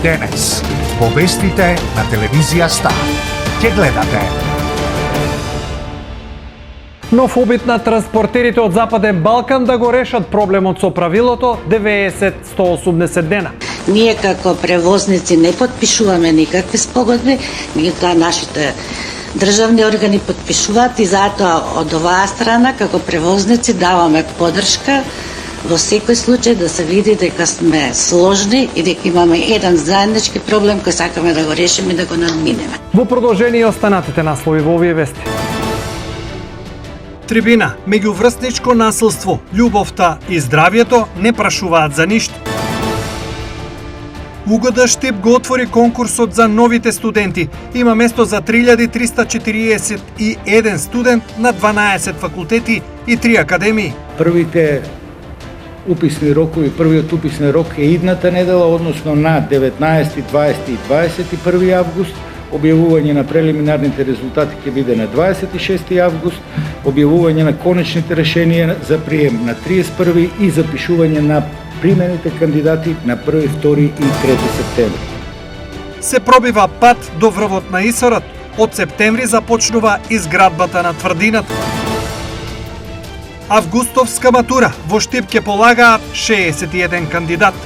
Денес, во вестите на телевизија Стар. Ќе гледате. Нов обид на транспортерите од Западен Балкан да го решат проблемот со правилото 90-180 дена. Ние како превозници не подпишуваме никакви спогодби, меѓутоа нашите државни органи подпишуваат и затоа од оваа страна како превозници даваме поддршка во секој случај да се види дека сме сложни и дека имаме еден заеднички проблем кој сакаме да го решиме и да го надминеме. Во продолжение останатите наслови во овие вести. Трибина, меѓуврсничко насилство, љубовта и здравјето не прашуваат за ништо. УГД Штип го отвори конкурсот за новите студенти. Има место за 3341 студент на 12 факултети и 3 академии. Првите уписни рокови, првиот уписни рок е идната недела, односно на 19, 20 и 21 август. Објавување на прелиминарните резултати ќе биде на 26 август, објавување на конечните решенија за прием на 31 и запишување на примените кандидати на 1, 2 и 3 септември. Се пробива пат до врвот на Исорот. Од септември започнува изградбата на тврдината. Августовска матура во Штип ќе полагаат 61 кандидат.